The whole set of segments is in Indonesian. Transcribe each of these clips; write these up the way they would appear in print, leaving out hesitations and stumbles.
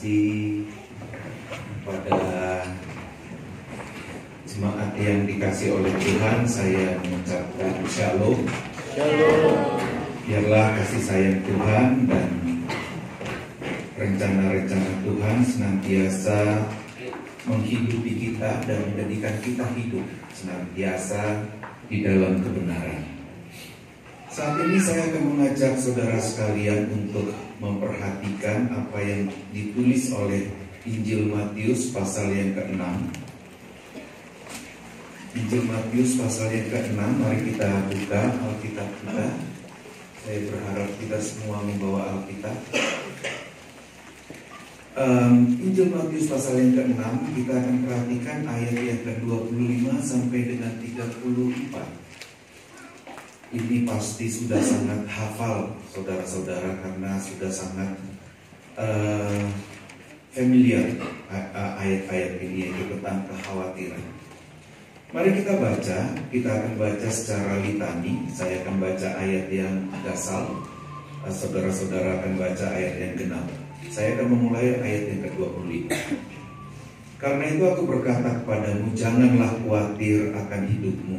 kasih pada jemaat yang dikasih oleh Tuhan, saya mengucapkan Shalom. Biarlah kasih sayang Tuhan dan rencana-rencana Tuhan senantiasa menghidupi kita dan menjadikan kita hidup senantiasa di dalam kebenaran. Saat ini saya akan mengajak saudara sekalian untuk memperhatikan apa yang ditulis oleh Injil Matius pasal yang ke-6. Injil Matius pasal yang ke-6, mari kita buka Alkitab kita. Saya berharap kita semua membawa Alkitab. Injil Matius pasal yang ke-6, kita akan perhatikan ayat yang ke-25 sampai dengan 34. Ini pasti sudah sangat hafal saudara-saudara karena sudah sangat familiar ayat-ayat ini, yaitu tentang kekhawatiran. Mari kita baca, kita akan baca secara litani. Saya akan baca ayat yang gasal, saudara-saudara akan baca ayat yang genap. Saya akan memulai ayat yang ke-25. Karena itu aku berkata kepadamu, janganlah khawatir akan hidupmu,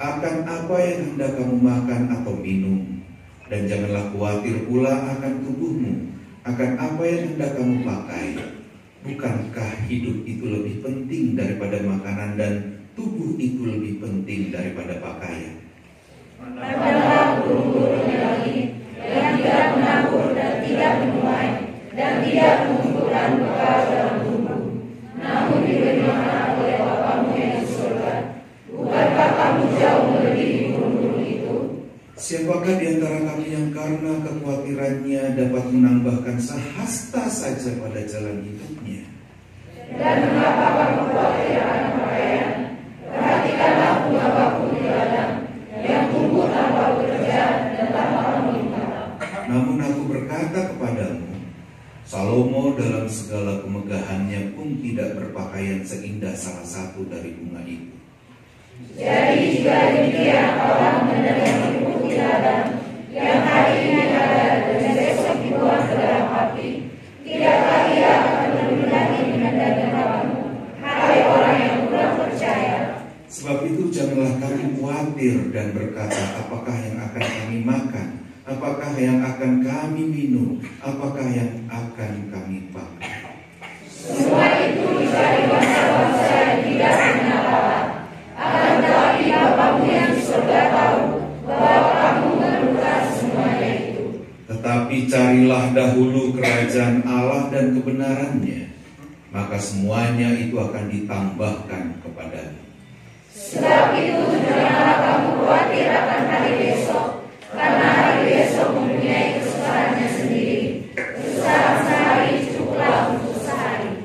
akan apa yang hendak kamu makan atau minum, dan janganlah khawatir pula akan tubuhmu, akan apa yang hendak kamu pakai. Bukankah hidup itu lebih penting daripada makanan, dan tubuh itu lebih penting daripada pakaian? Manakah burung-burung yang langit yang tidak menabur dan tidak menuai dan tidak mengumpulkan bekal dalam tubuh, namun diberikan oleh Bapamu yang di surga? Bukankah kamu jauh melebihi burung-burung itu? Siapakah di antara kami yang karena kekhawatirannya dapat menambahkan sehasta saja pada jalan hidupnya? Dan mengapa kamu khawatir akan pakaian? Perhatikanlah bunga bakul di ladang, yang tumbuh tanpa bekerja dan tanpa meminta. Namun aku berkata kepadamu, Salomo dalam segala kemegahannya pun tidak berpakaian seindah salah satu dari bunga itu. Jadi jika demikian Allah mendengar selimut di ladang, yang hari ini ada dan besok dibuang ke dalam api, tidakkah Ia akan lebih lagi menandai kamu, hai orang yang kurang percaya? Sebab itu janganlah kamu khawatir dan berkata, apakah yang akan kami makan, apakah yang akan kami minum, apakah yang akan kami pakai. Semua itu dicari bangsa-bangsa yang tidak punya Allah. Akan tetapi Bapamu yang di surga tahu bahwa kamu memerlukan semuanya itu. Tetapi carilah dahulu kerajaan Allah dan kebenarannya, maka semuanya itu akan ditambahkan kepadamu. Sebab itu janganlah kamu khawatir akan hari besok, karena hari besok mempunyai kesusahannya sendiri. Kesusahan sehari cukuplah untuk sehari.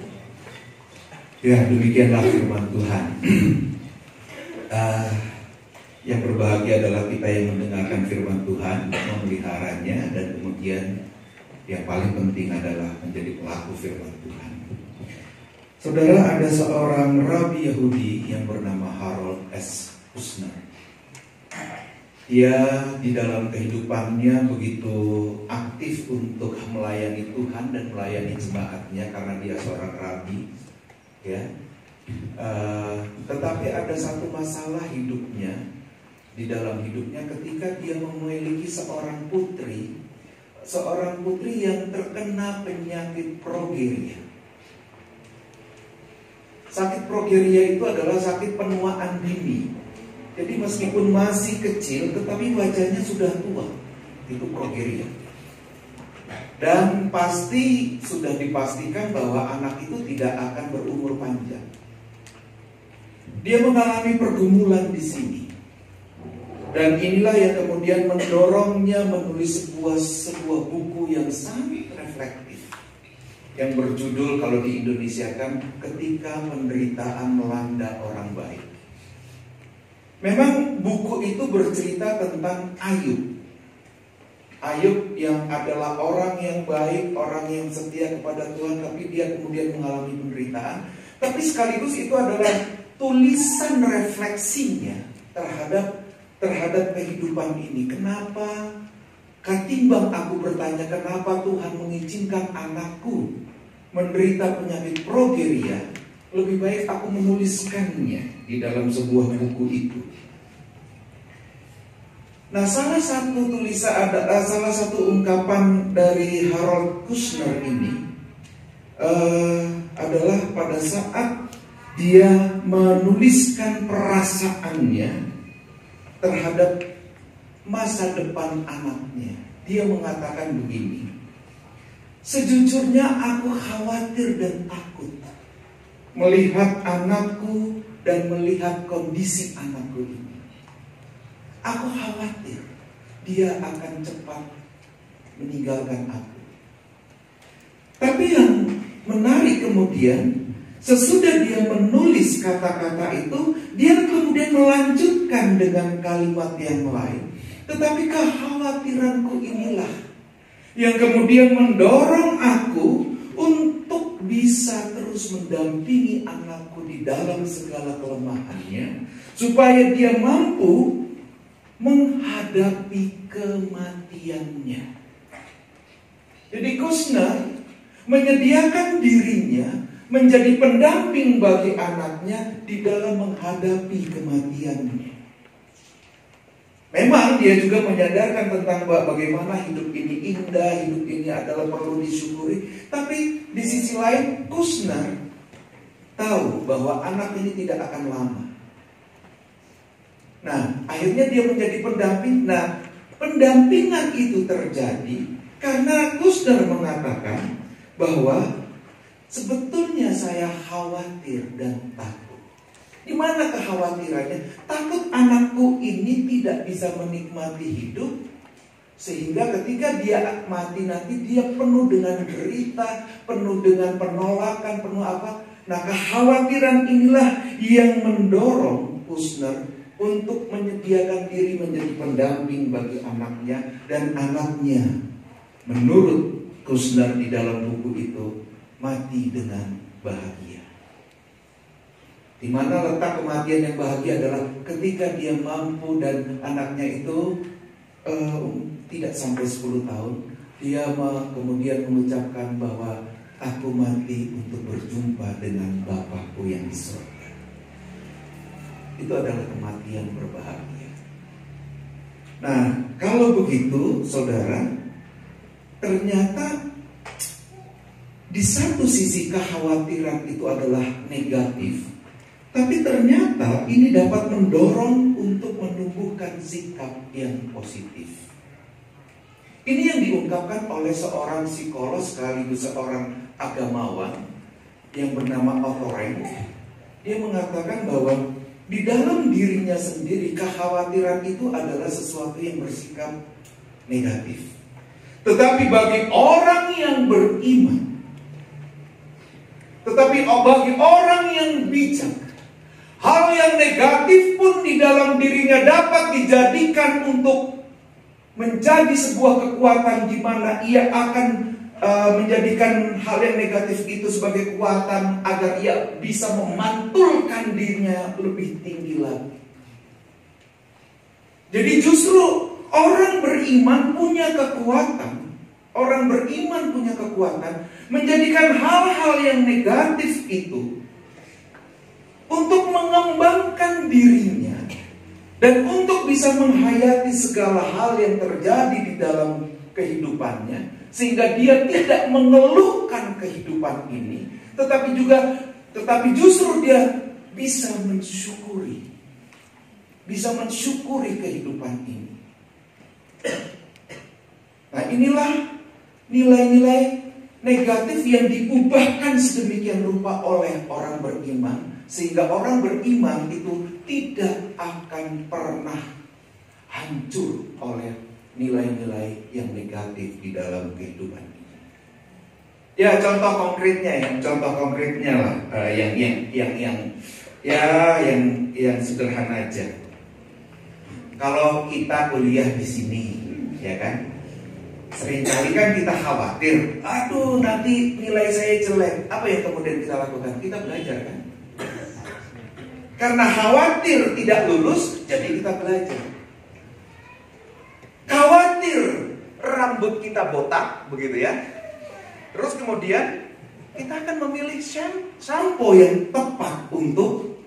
Ya, demikianlah firman Tuhan. Yang berbahagia adalah kita yang mendengarkan firman Tuhan, memeliharanya, dan kemudian yang paling penting adalah menjadi pelaku firman Tuhan. Saudara, ada seorang rabi Yahudi yang bernama Harold S. Kushner. Dia di dalam kehidupannya begitu aktif untuk melayani Tuhan dan melayani jemaatnya karena dia seorang rabi, ya. Tetapi ada satu masalah hidupnya, di dalam hidupnya ketika dia memiliki seorang putri yang terkena penyakit progeria. Sakit progeria itu adalah sakit penuaan dini. Jadi meskipun masih kecil, tetapi wajahnya sudah tua. Itu progeria. Dan pasti sudah dipastikan bahwa anak itu tidak akan berumur panjang. Dia mengalami pergumulan di sini. Dan inilah yang kemudian mendorongnya menulis sebuah buku yang sangat reflektif, yang berjudul, kalau di Indonesia kan, Ketika Penderitaan Melanda Orang Baik. Memang buku itu bercerita tentang Ayub. Ayub yang adalah orang yang baik, orang yang setia kepada Tuhan, tapi dia kemudian mengalami penderitaan. Tapi sekaligus itu adalah tulisan refleksinya terhadap kehidupan ini. Kenapa? Ketimbang aku bertanya kenapa Tuhan mengizinkan anakku menderita penyakit progeria, lebih baik aku menuliskannya di dalam sebuah buku itu. Nah, salah satu ungkapan dari Harold Kushner ini adalah pada saat dia menuliskan perasaannya terhadap masa depan anaknya. Dia mengatakan begini, "Sejujurnya aku khawatir dan takut melihat anakku dan melihat kondisi anakku ini. Aku khawatir dia akan cepat meninggalkan aku." Tapi yang menarik kemudian, sesudah dia menulis kata-kata itu, dia kemudian melanjutkan dengan kalimat yang lain. "Tetapi kekhawatiranku inilah yang kemudian mendorong aku untuk bisa terus mendampingi anakku di dalam segala kelemahannya, supaya dia mampu menghadapi kematiannya." Jadi Kushner menyediakan dirinya menjadi pendamping bagi anaknya di dalam menghadapi kematiannya. Memang dia juga menyadarkan tentang bagaimana hidup ini indah, hidup ini adalah perlu disyukuri. Tapi di sisi lain Kushner tahu bahwa anak ini tidak akan lama. Nah, akhirnya dia menjadi pendamping. Nah, pendampingan itu terjadi karena Kushner mengatakan bahwa sebetulnya saya khawatir dan takut. Di mana kekhawatirannya? Takut anakku ini tidak bisa menikmati hidup, sehingga ketika dia mati nanti dia penuh dengan derita, penuh dengan penolakan, penuh apa. Nah, kekhawatiran inilah yang mendorong Kushner untuk menyediakan diri menjadi pendamping bagi anaknya. Dan anaknya menurut Kushner di dalam buku itu mati dengan bahagia. Di mana letak kematian yang bahagia adalah ketika dia mampu dan anaknya itu tidak sampai 10 tahun, dia kemudian mengucapkan bahwa aku mati untuk berjumpa dengan Bapakku yang di surga. Itu adalah kematian berbahagia. Nah, kalau begitu, saudara, ternyata di satu sisi kekhawatiran itu adalah negatif, tapi ternyata ini dapat mendorong untuk menumbuhkan sikap yang positif. Ini yang diungkapkan oleh seorang psikolog sekaligus seorang agamawan yang bernama Otto Rank. Dia mengatakan bahwa di dalam dirinya sendiri kekhawatiran itu adalah sesuatu yang bersikap negatif. Tetapi bagi orang yang beriman, tetapi bagi orang yang bijak, hal yang negatif pun di dalam dirinya dapat dijadikan untuk menjadi sebuah kekuatan di mana ia akan menjadikan hal yang negatif itu sebagai kekuatan agar ia bisa memantulkan dirinya lebih tinggi lagi. Jadi justru orang beriman punya kekuatan. Orang beriman punya kekuatan menjadikan hal-hal yang negatif itu untuk mengembangkan dirinya dan untuk bisa menghayati segala hal yang terjadi di dalam kehidupannya, sehingga dia tidak mengeluhkan kehidupan ini, tetapi justru dia bisa mensyukuri kehidupan ini. Nah, inilah nilai-nilai negatif yang diubahkan sedemikian rupa oleh orang beriman, sehingga orang beriman itu tidak akan pernah hancur oleh nilai-nilai yang negatif di dalam kehidupan ini. Ya, contoh konkretnya lah, yang sederhana aja. Kalau kita kuliah di sini, ya kan, seringkali kan kita khawatir, aduh nanti nilai saya jelek. Apa yang kemudian kita lakukan? Kita belajar kan? Karena khawatir tidak lulus, jadi kita belajar. Khawatir rambut kita botak, begitu ya. Terus kemudian kita akan memilih shampoo yang tepat untuk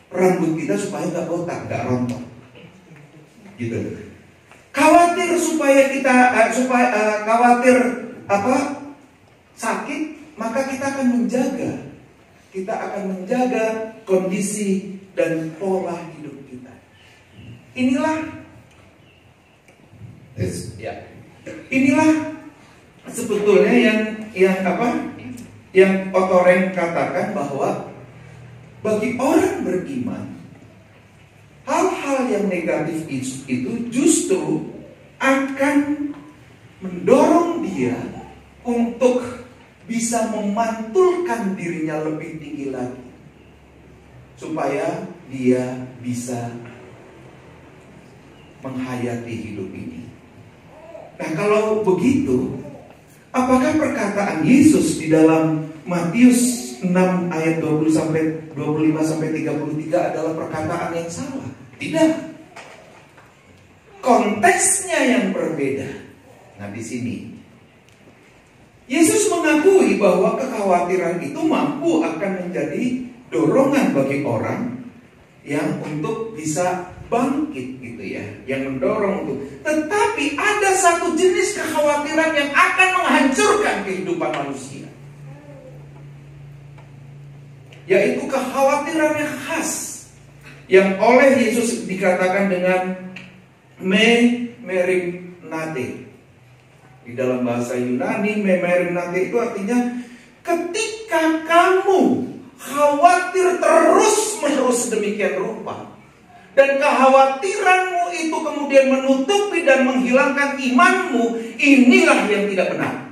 rambut kita supaya nggak botak, nggak rontok. Gitu. Khawatir supaya kita khawatir sakit, maka kita akan menjaga kondisi dan pola hidup kita. Inilah sebetulnya yang Otto Rank katakan, bahwa bagi orang beriman, hal-hal yang negatif itu justru akan mendorong dia untuk bisa memantulkan dirinya lebih tinggi lagi, supaya dia bisa menghayati hidup ini. Nah, kalau begitu, apakah perkataan Yesus di dalam Matius 6 ayat 25-33 adalah perkataan yang salah? Tidak. Konteksnya yang berbeda. Nah, di sini Yesus mengakui bahwa kekhawatiran itu mampu akan menjadi dorongan bagi orang yang untuk bisa bangkit gitu ya, yang mendorong untuk. Tetapi ada satu jenis kekhawatiran yang akan menghancurkan kehidupan manusia, yaitu kekhawatiran yang khas, yang oleh Yesus dikatakan dengan merinate. Di dalam bahasa Yunani, merinate itu artinya ketika kamu khawatir terus-menerus sedemikian rupa, dan kekhawatiranmu itu kemudian menutupi dan menghilangkan imanmu, inilah yang tidak benar.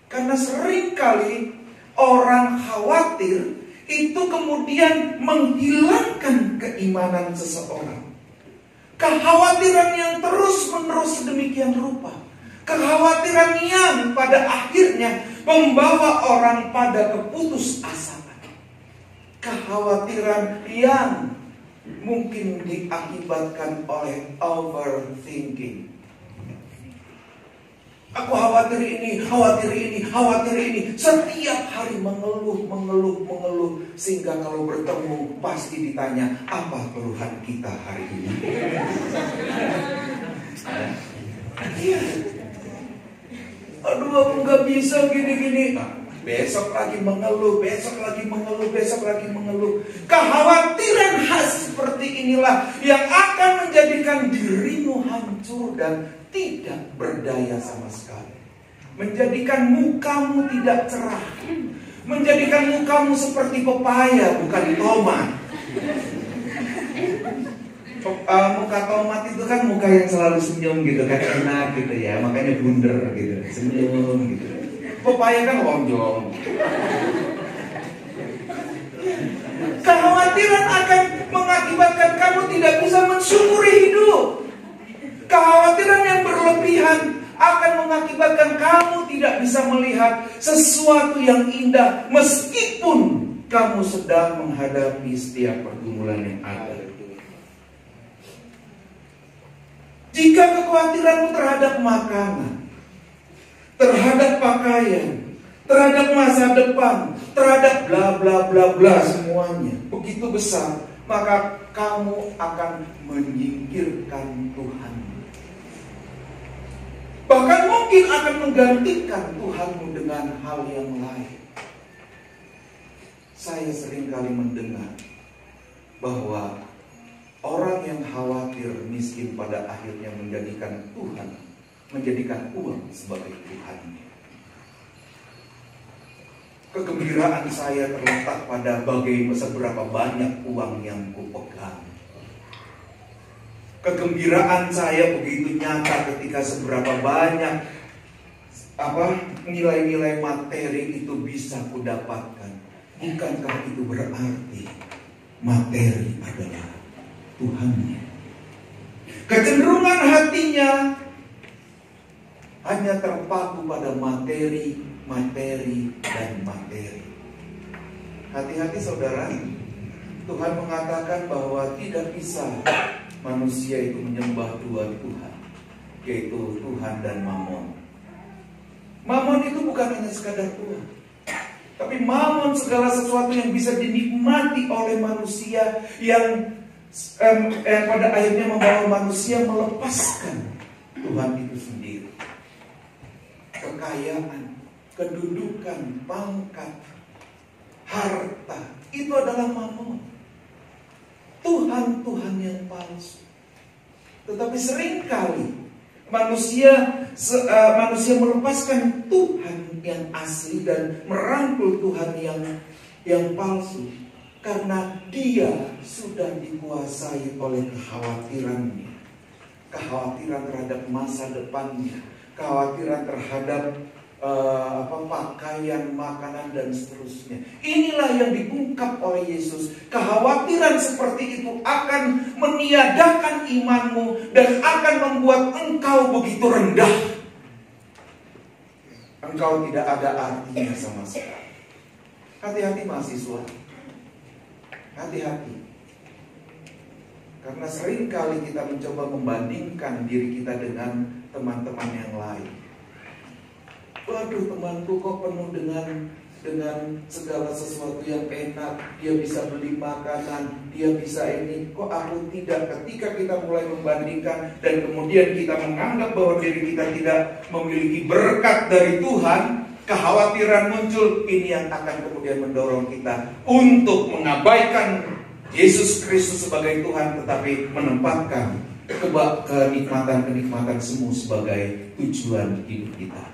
Karena seringkali orang khawatir itu kemudian menghilangkan keimanan seseorang. Kekhawatiran yang terus-menerus sedemikian rupa, kekhawatiran yang pada akhirnya membawa orang pada keputusasaan, kekhawatiran yang mungkin diakibatkan oleh overthinking. Aku khawatir ini, setiap hari mengeluh, sehingga kalau bertemu pasti ditanya, apa keluhan kita hari ini? Aduh, aku gak bisa gini-gini. Besok lagi mengeluh. Kekhawatiran khas seperti inilah yang akan menjadikan dirimu hancur dan tidak berdaya sama sekali. Menjadikan mukamu tidak cerah. Menjadikan mukamu seperti pepaya, bukan tomat. Muka tomat itu kan muka yang selalu senyum gitu kan, enak gitu ya, makanya blunder gitu, senyum gitu. Pepaya kan lonjong. Kekhawatiran akan mengakibatkan kamu tidak bisa mensyukuri hidup. Kekhawatiran yang berlebihan akan mengakibatkan kamu tidak bisa melihat sesuatu yang indah meskipun kamu sedang menghadapi setiap pergumulan yang ada. Jika kekhawatiranmu terhadap makanan, terhadap pakaian, terhadap masa depan, terhadap bla bla bla bla semuanya begitu besar, maka kamu akan menyingkirkan Tuhan. Bahkan mungkin akan menggantikan Tuhanmu dengan hal yang lain. Saya seringkali mendengar bahwa orang yang khawatir miskin pada akhirnya menjadikan Tuhan, menjadikan uang sebagai Tuhannya. Kegembiraan saya terletak pada seberapa banyak uang yang kupegang. Kegembiraan saya begitu nyata ketika seberapa banyak nilai-nilai materi itu bisa kudapatkan. Bukankah itu berarti materi adalah Tuhannya? Kecenderungan hatinya hanya terpaku pada materi, dan materi. Hati-hati saudara, Tuhan mengatakan bahwa tidak bisa manusia itu menyembah dua Tuhan, yaitu Tuhan dan Mammon. Mamon itu bukan hanya sekadar uang, tapi mamon segala sesuatu yang bisa dinikmati oleh manusia yang pada akhirnya membawa manusia melepaskan Tuhan itu sendiri. Kekayaan, kedudukan, pangkat, harta, itu adalah mamon. Tuhan yang palsu. Tetapi seringkali manusia melepaskan Tuhan yang asli dan merangkul Tuhan yang palsu, karena dia sudah dikuasai oleh kekhawatirannya, kekhawatiran terhadap masa depannya, kekhawatiran terhadap pakaian, makanan, dan seterusnya. Inilah yang diungkap oleh Yesus. Kekhawatiran seperti itu akan meniadakan imanmu dan akan membuat engkau begitu rendah. Engkau tidak ada artinya sama sekali. Hati-hati mahasiswa. Hati-hati. Karena seringkali kita mencoba membandingkan diri kita dengan teman-teman yang lain. Waduh, temanku kok penuh dengan segala sesuatu yang enak. Dia bisa beli makanan, dia bisa ini, kok aku tidak. Ketika kita mulai membandingkan dan kemudian kita menganggap bahwa diri kita tidak memiliki berkat dari Tuhan, kekhawatiran muncul. Ini yang akan kemudian mendorong kita untuk mengabaikan Yesus Kristus sebagai Tuhan, tetapi menempatkan kenikmatan-kenikmatan semu sebagai tujuan hidup kita.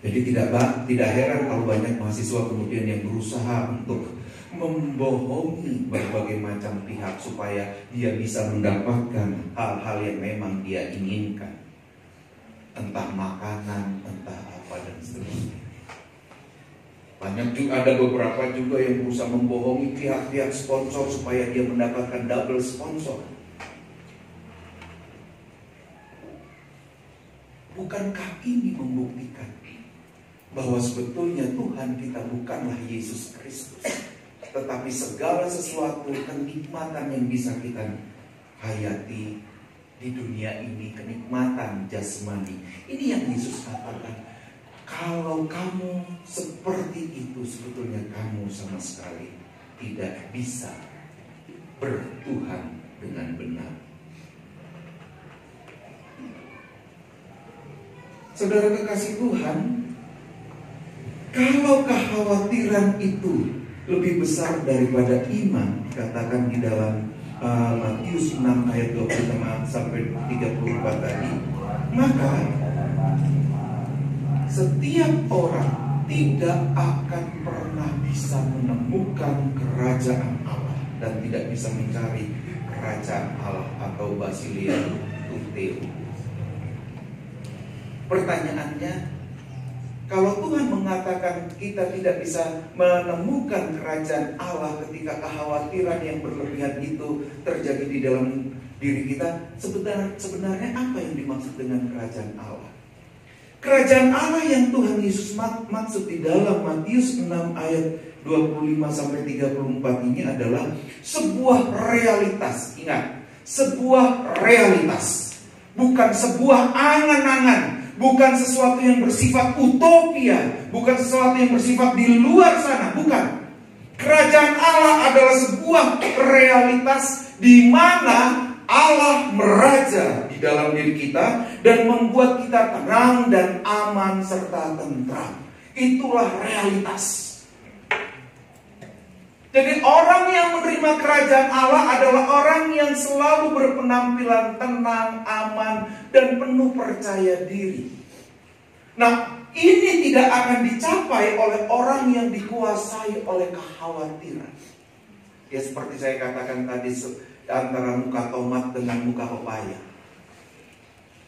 Jadi tidak heran kalau banyak mahasiswa kemudian yang berusaha untuk membohongi berbagai macam pihak supaya dia bisa mendapatkan hal-hal yang memang dia inginkan. Entah makanan, entah apa dan seterusnya. Banyak juga, ada beberapa juga yang berusaha membohongi pihak-pihak sponsor supaya dia mendapatkan double sponsor. Bukankah ini membuktikan bahwa sebetulnya Tuhan kita bukanlah Yesus Kristus, tetapi segala sesuatu kenikmatan yang bisa kita hayati di dunia ini, kenikmatan jasmani. Ini yang Yesus katakan, kalau kamu seperti itu, sebetulnya kamu sama sekali tidak bisa bertuhan dengan benar. Saudara kekasih Tuhan, kalau kekhawatiran itu lebih besar daripada iman, dikatakan di dalam Matius 6 ayat 25 sampai 34 tadi, maka setiap orang tidak akan pernah bisa menemukan kerajaan Allah dan tidak bisa mencari kerajaan Allah atau Basilia Tunteo. Pertanyaannya, kalau Tuhan mengatakan kita tidak bisa menemukan kerajaan Allah ketika kekhawatiran yang berlebihan itu terjadi di dalam diri kita, sebenarnya apa yang dimaksud dengan kerajaan Allah? Kerajaan Allah yang Tuhan Yesus maksud di dalam Matius 6 ayat 25 sampai 34 ini adalah sebuah realitas. Ingat, sebuah realitas, bukan sebuah angan-angan. Bukan sesuatu yang bersifat utopia, bukan sesuatu yang bersifat di luar sana, bukan. Kerajaan Allah adalah sebuah realitas di mana Allah meraja di dalam diri kita dan membuat kita tenang dan aman serta tentram. Itulah realitas. Jadi orang yang menerima kerajaan Allah adalah orang yang selalu berpenampilan tenang, aman, dan penuh percaya diri. Nah, ini tidak akan dicapai oleh orang yang dikuasai oleh kekhawatiran. Ya seperti saya katakan tadi, antara muka tomat dengan muka pepaya.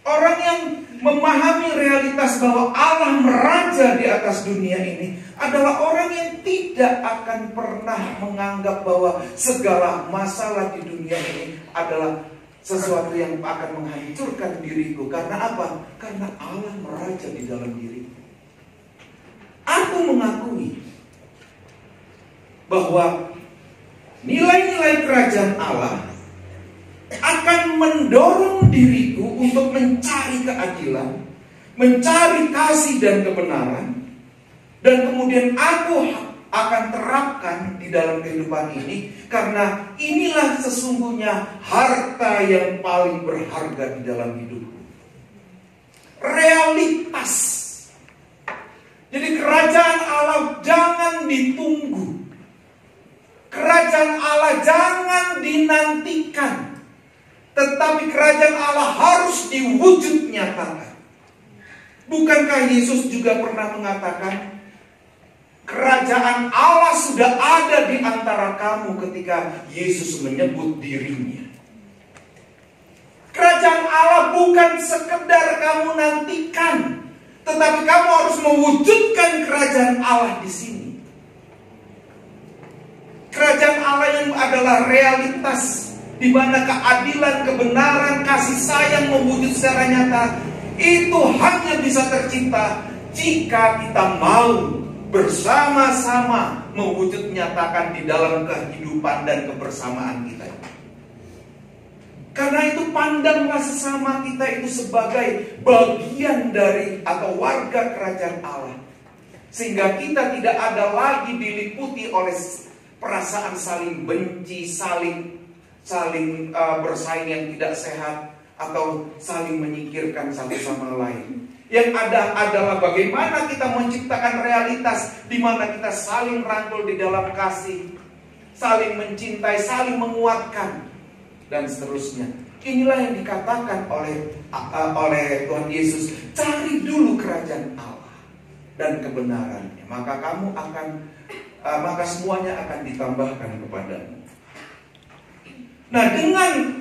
Orang yang memahami realitas bahwa Allah meraja di atas dunia ini adalah orang yang tidak akan pernah menganggap bahwa segala masalah di dunia ini adalah sesuatu yang akan menghancurkan diriku. Karena apa? Karena Allah meraja di dalam diriku. Aku mengakui bahwa nilai-nilai kerajaan Allah akan mendorong diriku untuk mencari keadilan, mencari kasih dan kebenaran, dan kemudian aku akan terapkan di dalam kehidupan ini, karena inilah sesungguhnya harta yang paling berharga di dalam hidupku. Realitas. Jadi kerajaan Allah jangan ditunggu. Kerajaan Allah jangan dinantikan. Tetapi kerajaan Allah harus diwujud nyatakan. Bukankah Yesus juga pernah mengatakan, kerajaan Allah sudah ada di antara kamu ketika Yesus menyebut dirinya. Kerajaan Allah bukan sekedar kamu nantikan, tetapi kamu harus mewujudkan kerajaan Allah di sini. Kerajaan Allah yang adalah realitas, di mana keadilan, kebenaran, kasih sayang mewujud secara nyata, itu hanya bisa tercipta jika kita mau bersama-sama mewujud nyatakan di dalam kehidupan dan kebersamaan kita. Karena itu pandanglah sesama kita itu sebagai bagian dari atau warga kerajaan Allah, sehingga kita tidak ada lagi diliputi oleh perasaan saling benci, saling bersaing yang tidak sehat, atau saling menyingkirkan satu sama lain. Yang ada adalah bagaimana kita menciptakan realitas di mana kita saling rangkul di dalam kasih, saling mencintai, saling menguatkan, dan seterusnya. Inilah yang dikatakan oleh Tuhan Yesus. Cari dulu kerajaan Allah dan kebenarannya, maka semuanya akan ditambahkan kepadamu. Nah,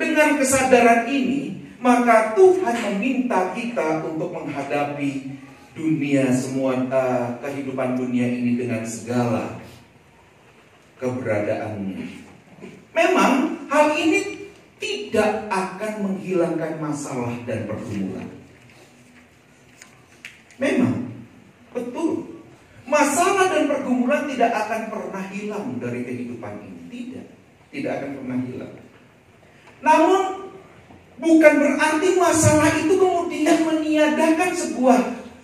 dengan kesadaran ini, maka Tuhan meminta kita untuk menghadapi dunia, semua kehidupan dunia ini dengan segala keberadaannya. Memang hal ini tidak akan menghilangkan masalah dan pergumulan. Memang betul, masalah dan pergumulan tidak akan pernah hilang dari kehidupan ini. Tidak akan pernah hilang. Namun bukan berarti masalah itu kemudian meniadakan sebuah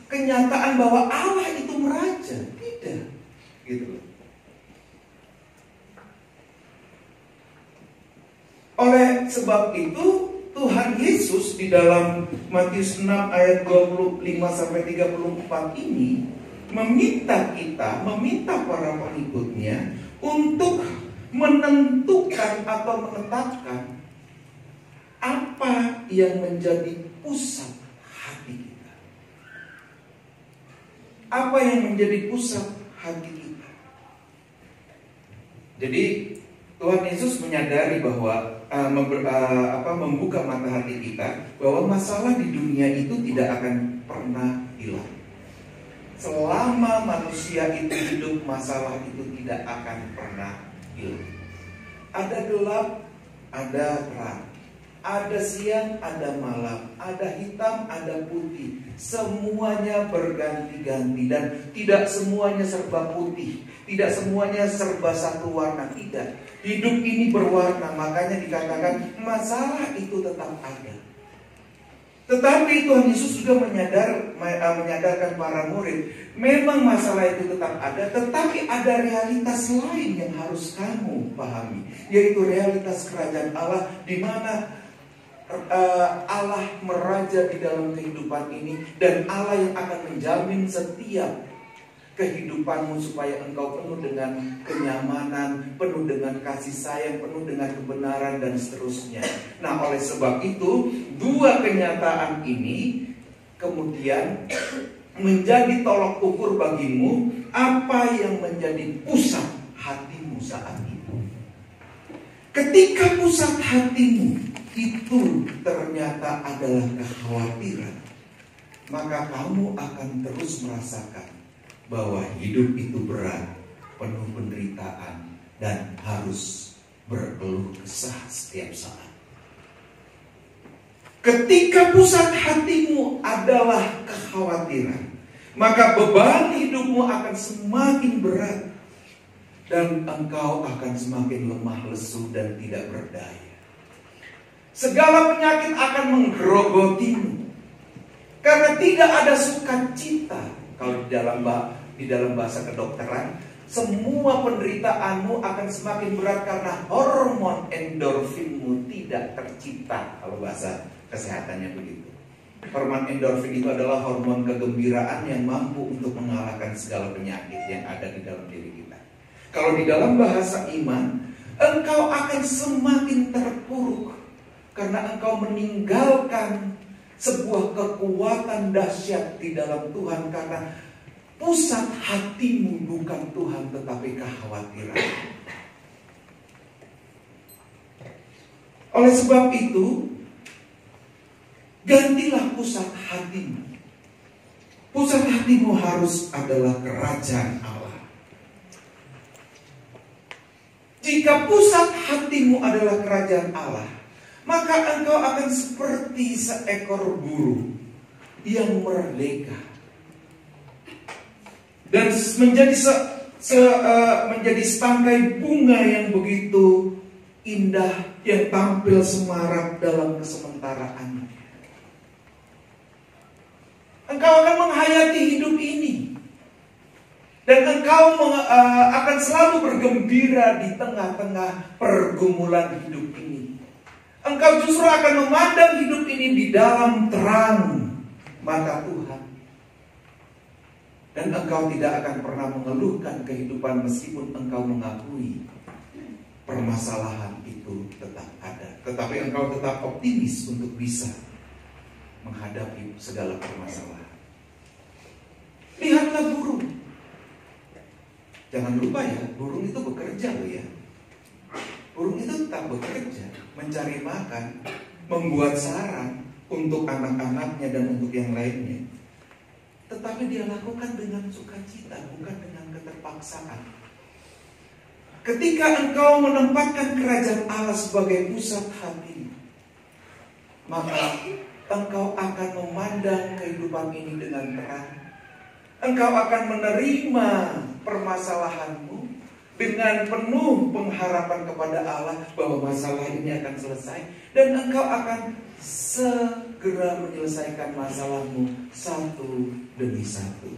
kenyataan bahwa Allah itu meraja. Tidak. Gitu. Oleh sebab itu Tuhan Yesus di dalam Matius 6 ayat 25 sampai 34 ini meminta para pengikutnya untuk menentukan atau menetapkan apa yang menjadi pusat hati kita. Apa yang menjadi pusat hati kita. Jadi Tuhan Yesus menyadari bahwa membuka mata hati kita bahwa masalah di dunia itu tidak akan pernah hilang. Selama manusia itu hidup, masalah itu tidak akan pernah hilang. Ada gelap, ada terang. Ada siang, ada malam, ada hitam, ada putih. Semuanya berganti-ganti dan tidak semuanya serba putih, tidak semuanya serba satu warna, tidak. Hidup ini berwarna, makanya dikatakan masalah itu tetap ada. Tetapi Tuhan Yesus juga menyadarkan para murid, memang masalah itu tetap ada, tetapi ada realitas lain yang harus kamu pahami, yaitu realitas kerajaan Allah, di mana Allah meraja di dalam kehidupan ini, dan Allah yang akan menjamin setiap kehidupanmu supaya engkau penuh dengan kenyamanan, penuh dengan kasih sayang, penuh dengan kebenaran, dan seterusnya. Nah, oleh sebab itu dua kenyataan ini kemudian menjadi tolok ukur bagimu apa yang menjadi pusat hatimu saat itu. Ketika pusat hatimu itu ternyata adalah kekhawatiran, maka kamu akan terus merasakan bahwa hidup itu berat, penuh penderitaan, dan harus berkeluh kesah setiap saat. Ketika pusat hatimu adalah kekhawatiran, maka beban hidupmu akan semakin berat, dan engkau akan semakin lemah lesu dan tidak berdaya. Segala penyakit akan menggerogotimu. Karena tidak ada sukacita. Kalau di dalam bahasa kedokteran, semua penderitaanmu akan semakin berat karena hormon endorfinmu tidak tercipta. Kalau bahasa kesehatannya begitu. Hormon endorfin itu adalah hormon kegembiraan yang mampu untuk mengalahkan segala penyakit yang ada di dalam diri kita. Kalau di dalam bahasa iman, engkau akan semakin terpuruk karena engkau meninggalkan sebuah kekuatan dahsyat di dalam Tuhan, karena pusat hatimu bukan Tuhan tetapi kekhawatiran. Oleh sebab itu, gantilah pusat hatimu. Pusat hatimu harus adalah kerajaan Allah. Jika pusat hatimu adalah kerajaan Allah, maka engkau akan seperti seekor burung yang merdeka dan menjadi menjadi setangkai bunga yang begitu indah yang tampil semarak dalam kesementaraannya. Engkau akan menghayati hidup ini, dan engkau akan selalu bergembira di tengah-tengah pergumulan hidup ini. Engkau justru akan memandang hidup ini di dalam terang mata Tuhan. Dan engkau tidak akan pernah mengeluhkan kehidupan meskipun engkau mengakui permasalahan itu tetap ada. Tetapi engkau tetap optimis untuk bisa menghadapi segala permasalahan. Lihatlah burung. Jangan lupa ya, burung itu bekerja loh ya. Burung itu tetap bekerja, mencari makan, membuat sarang untuk anak-anaknya dan untuk yang lainnya. Tetapi dia lakukan dengan sukacita, bukan dengan keterpaksaan. Ketika engkau menempatkan kerajaan Allah sebagai pusat hati, maka engkau akan memandang kehidupan ini dengan terang. Engkau akan menerima permasalahanmu dengan penuh pengharapan kepada Allah bahwa masalah ini akan selesai, dan engkau akan segera menyelesaikan masalahmu satu demi satu.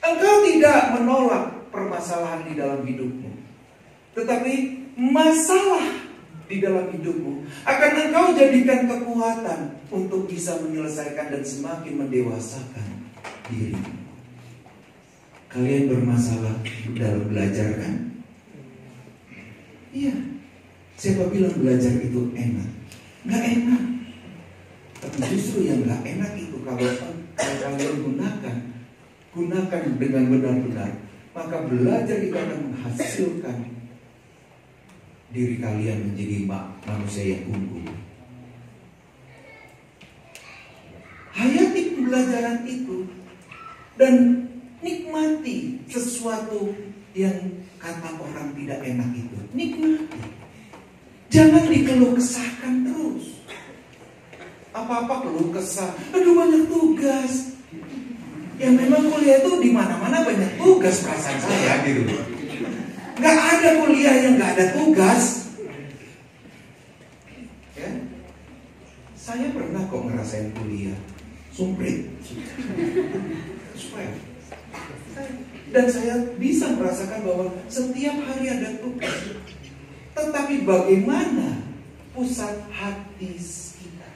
Engkau tidak menolak permasalahan di dalam hidupmu, tetapi masalah di dalam hidupmu akan engkau jadikan kekuatan untuk bisa menyelesaikan dan semakin mendewasakan dirimu. Kalian bermasalah dalam belajar kan? Iya. Siapa bilang belajar itu enak? Nggak enak. Tapi justru yang nggak enak itu kalau kalian gunakan dengan benar-benar, maka belajar itu akan menghasilkan diri kalian menjadi manusia yang unggul. Hayati pembelajaran itu dan nikmati sesuatu yang kata orang tidak enak itu. Nikmati. Jangan dikeluh kesahkan terus. Apa-apa keluh kesah. Aduh banyak tugas. Ya memang kuliah itu di mana-mana banyak tugas, perasaan saya gitu. Gak ada kuliah yang gak ada tugas. Ya. Saya pernah kok ngerasain kuliah sumprit. Supaya dan saya bisa merasakan bahwa setiap hari ada tugas. Tetapi bagaimana pusat hati kita?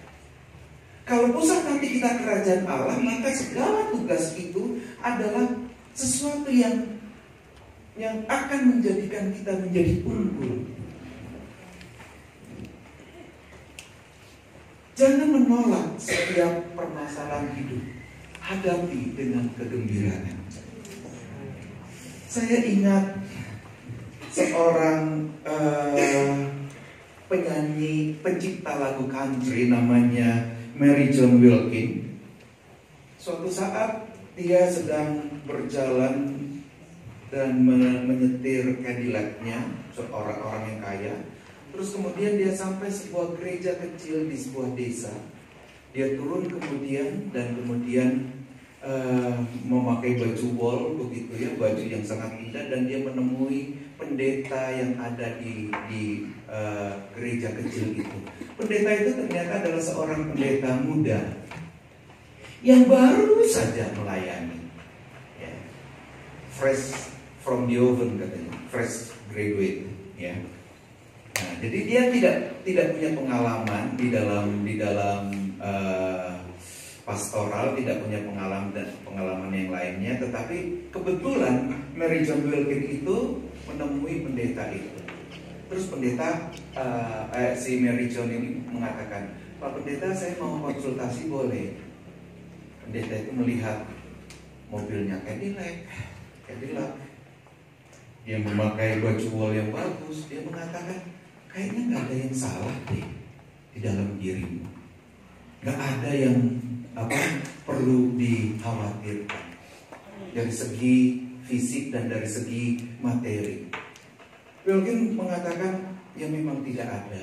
Kalau pusat hati kita kerajaan Allah, maka segala tugas itu adalah sesuatu yang akan menjadikan kita menjadi unggul. Jangan menolak setiap permasalahan hidup. Hadapi dengan kegembiraan. Saya ingat seorang penyanyi, pencipta lagu country namanya Mary John Wilkin. Suatu saat dia sedang berjalan dan menyetir Cadillac-nya, seorang yang kaya. Terus kemudian dia sampai sebuah gereja kecil di sebuah desa. Dia turun kemudian memakai baju wol begitu ya, baju yang sangat indah, dan dia menemui pendeta yang ada di gereja kecil itu. Pendeta itu ternyata adalah seorang pendeta muda yang baru saja melayani, ya. Fresh from the oven katanya, fresh graduate, ya. Nah, jadi dia tidak punya pengalaman di dalam pastoral, tidak punya pengalaman yang lainnya, tetapi kebetulan Mary John Wilkin itu menemui pendeta itu. Terus pendeta si Mary John ini mengatakan, "Pak Pendeta, saya mau konsultasi boleh?" Pendeta itu melihat mobilnya Cadillac. Dia memakai baju wol yang bagus. Dia mengatakan, "Kayaknya nggak ada yang salah deh di dalam dirimu. Nggak ada yang perlu dikhawatirkan dari segi fisik dan dari segi materi." Wilkin mengatakan, "Ya memang tidak ada.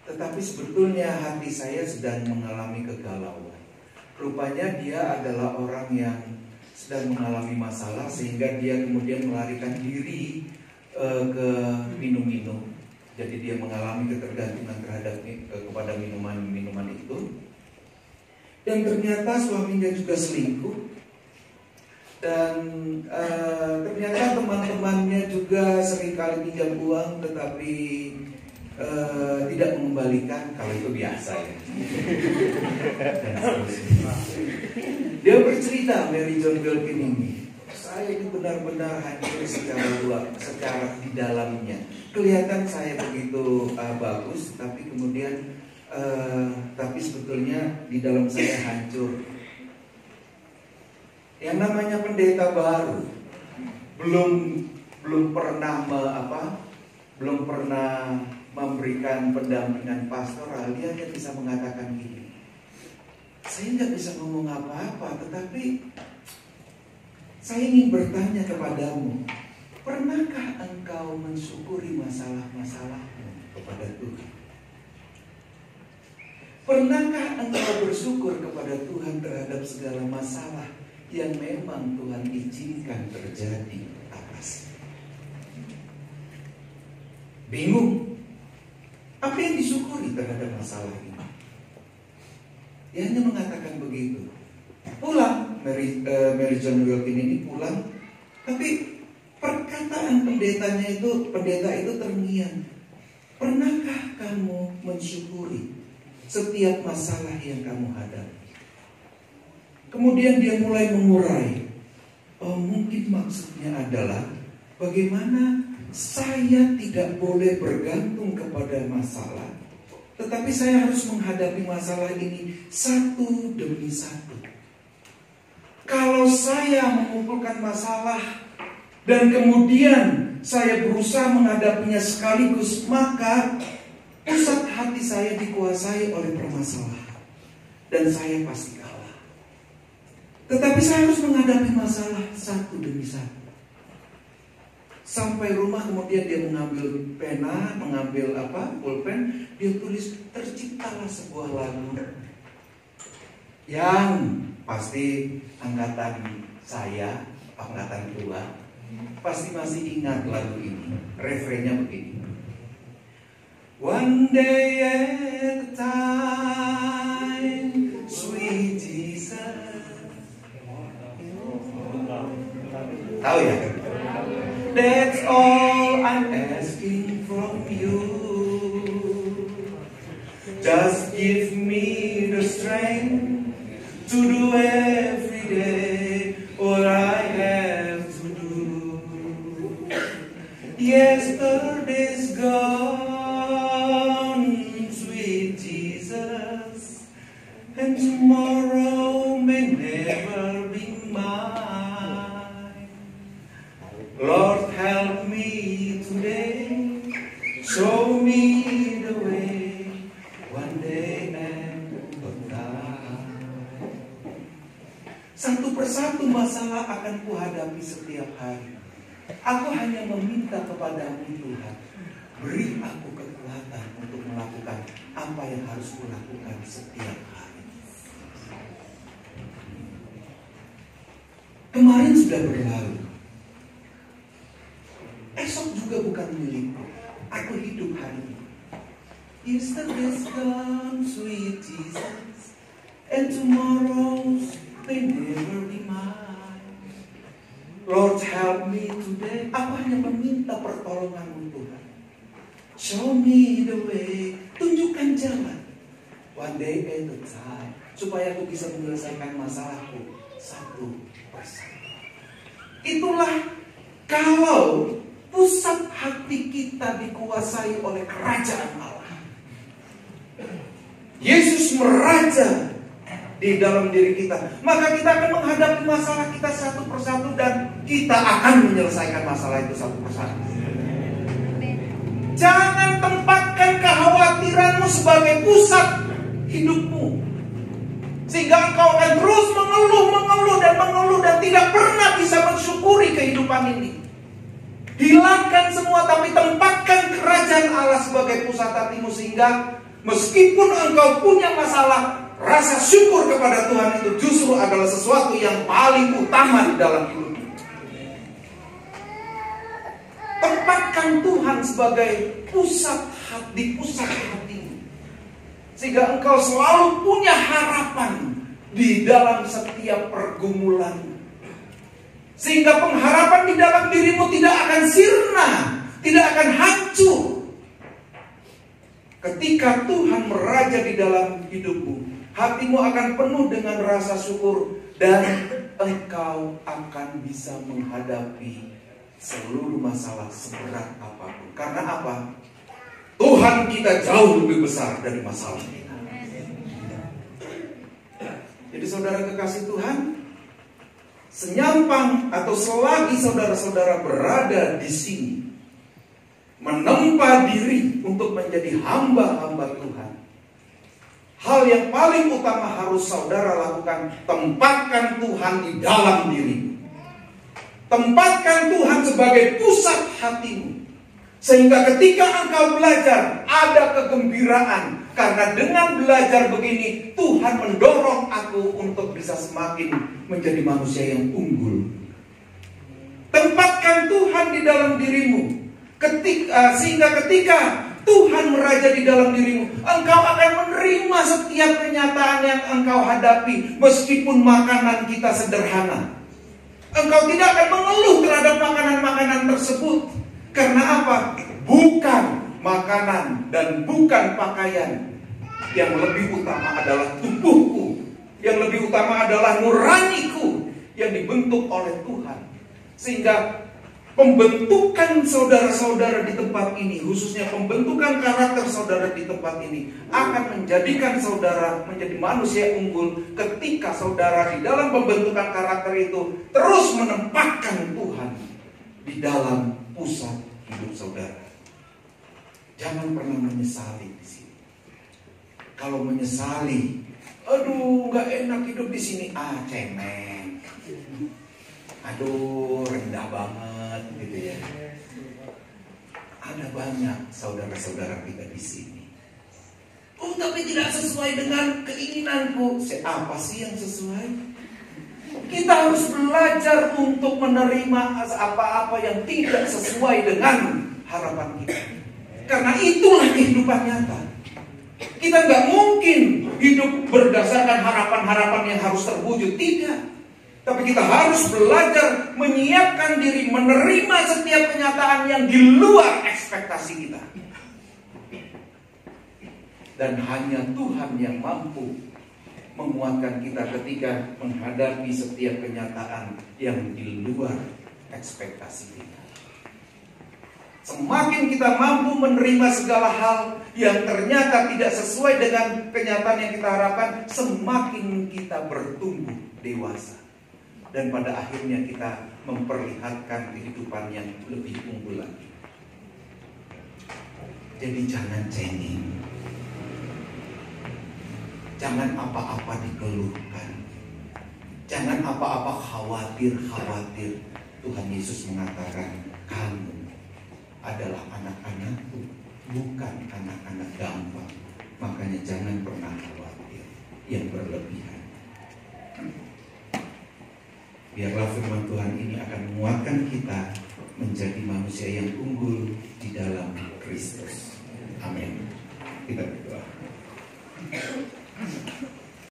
Tetapi sebetulnya hati saya sedang mengalami kegalauan. Rupanya dia adalah orang yang sedang mengalami masalah sehingga dia kemudian melarikan diri ke minum-minum. Jadi dia mengalami ketergantungan kepada minuman-minuman itu. Dan ternyata suaminya juga selingkuh. Dan ternyata teman-temannya juga seringkali pinjam uang tetapi tidak mengembalikan, kalau itu biasa ya." Dan seterusnya. Dia bercerita, Mary John Wilkin ini, "Saya ini benar-benar hancur secara di dalamnya. Kelihatan saya begitu bagus, tapi kemudian tapi sebetulnya di dalam saya hancur." Yang namanya pendeta baru belum pernah memberikan pendampingan pastoral, dia hanya bisa mengatakan gini, "Saya nggak bisa ngomong apa-apa, tetapi saya ingin bertanya kepadamu, pernahkah engkau mensyukuri masalah-masalahmu kepada Tuhan? Pernahkah engkau bersyukur kepada Tuhan terhadap segala masalah yang memang Tuhan izinkan terjadi atas?" Bingung. Apa yang disyukuri terhadap masalah ini? Dia hanya mengatakan begitu. Pulang, Mary John Wilkin ini pulang, tapi perkataan pendeta itu terngiang. "Pernahkah kamu mensyukuri setiap masalah yang kamu hadapi?" Kemudian dia mulai mengurai. Mungkin maksudnya adalah bagaimana saya tidak boleh bergantung kepada masalah, tetapi saya harus menghadapi masalah ini satu demi satu. Kalau saya mengumpulkan masalah dan kemudian saya berusaha menghadapinya sekaligus, maka pusat hati saya dikuasai oleh permasalahan dan saya pasti kalah. Tetapi saya harus menghadapi masalah satu demi satu. Sampai rumah kemudian dia mengambil pena, pulpen, dia tulis, terciptalah sebuah lagu yang pasti angkatan saya, angkatan tua, pasti masih ingat lagu ini. Refrennya begini. "One day at a time, sweet Jesus." Tahu ya? "That's all I'm asking from you. Just give me the strength to do every day what I have to do. Yesterday's gone, sweet Jesus, and tomorrow may never be mine. Lord, help me today, show me the way, one day and a time." Satu persatu masalah akan kuhadapi setiap hari. Aku hanya meminta kepadamu Tuhan, beri aku kekuatan untuk melakukan apa yang harus kulakukan setiap hari. Kemarin sudah berlalu. Esok juga bukan milikku. Aku hidup hari ini. Yesterday's gone, sweet Jesus, and tomorrow's may never be mine. Lord, help me today. Aku hanya meminta pertolongan-Mu Tuhan. Show me the way. Tunjukkan jalan. One day at a time. Supaya aku bisa menyelesaikan masalahku satu persatu. Itulah kalau pusat hati kita dikuasai oleh kerajaan Allah. Yesus meraja di dalam diri kita. Maka kita akan menghadapi masalah kita satu persatu dan kita akan menyelesaikan masalah itu satu persatu. Jangan tempatkan kekhawatiranmu sebagai pusat hidupmu. Sehingga engkau akan terus mengeluh dan tidak pernah bisa mensyukuri kehidupan ini. Hilangkan semua tapi tempatkan kerajaan Allah sebagai pusat hatimu. Sehingga meskipun engkau punya masalah, rasa syukur kepada Tuhan itu justru adalah sesuatu yang paling utama di dalam hidupmu. Tempatkan Tuhan sebagai pusat hatimu. Sehingga engkau selalu punya harapan di dalam setiap pergumulan. Sehingga pengharapan di dalam dirimu tidak akan sirna, tidak akan hancur. Ketika Tuhan meraja di dalam hidupmu, hatimu akan penuh dengan rasa syukur dan engkau akan bisa menghadapi seluruh masalah seberat apapun. Karena apa? Tuhan kita jauh lebih besar dari masalah kita. Jadi saudara kekasih Tuhan, senyampang atau selagi saudara-saudara berada di sini, menempa diri untuk menjadi hamba-hamba Tuhan, hal yang paling utama harus saudara lakukan, tempatkan Tuhan di dalam diri. Tempatkan Tuhan sebagai pusat hatimu. Sehingga ketika engkau belajar, ada kegembiraan. Karena dengan belajar begini, Tuhan mendorong aku untuk bisa semakin menjadi manusia yang unggul. Tempatkan Tuhan di dalam dirimu. Sehingga ketika Tuhan meraja di dalam dirimu, engkau akan menerima setiap kenyataan yang engkau hadapi. Meskipun makanan kita sederhana, engkau tidak akan mengeluh terhadap makanan-makanan tersebut. Karena apa? Bukan makanan dan bukan pakaian. Yang lebih utama adalah tubuhku. Yang lebih utama adalah nuraniku yang dibentuk oleh Tuhan. Sehingga pembentukan saudara-saudara di tempat ini, khususnya pembentukan karakter saudara di tempat ini, akan menjadikan saudara menjadi manusia unggul ketika saudara di dalam pembentukan karakter itu terus menempatkan Tuhan di dalam pusat hidup saudara. Jangan pernah menyesali di sini. Kalau menyesali, aduh nggak enak hidup di sini, cemeng, aduh rendah banget, gitu ya. Ada banyak saudara-saudara kita di sini. Oh, tapi tidak sesuai dengan keinginanku. Apa sih yang sesuai? Kita harus belajar untuk menerima apa-apa yang tidak sesuai dengan harapan kita. Karena itulah kehidupan nyata. Kita nggak mungkin hidup berdasarkan harapan-harapan yang harus terwujud. Tidak. Tapi kita harus belajar menyiapkan diri, menerima setiap kenyataan yang di luar ekspektasi kita. Dan hanya Tuhan yang mampu menguatkan kita ketika menghadapi setiap kenyataan yang di luar ekspektasi kita. Semakin kita mampu menerima segala hal yang ternyata tidak sesuai dengan kenyataan yang kita harapkan, semakin kita bertumbuh dewasa. Dan pada akhirnya kita memperlihatkan kehidupan yang lebih unggul lagi. Jadi jangan cengeng. Jangan apa-apa dikeluhkan. Jangan apa-apa khawatir. Tuhan Yesus mengatakan, kamu adalah anak-anakku, bukan anak-anak gampang. Makanya jangan pernah khawatir yang berlebihan. Biarlah firman Tuhan ini akan menguatkan kita, menjadi manusia yang unggul di dalam Kristus. Amin. Kita berdoa.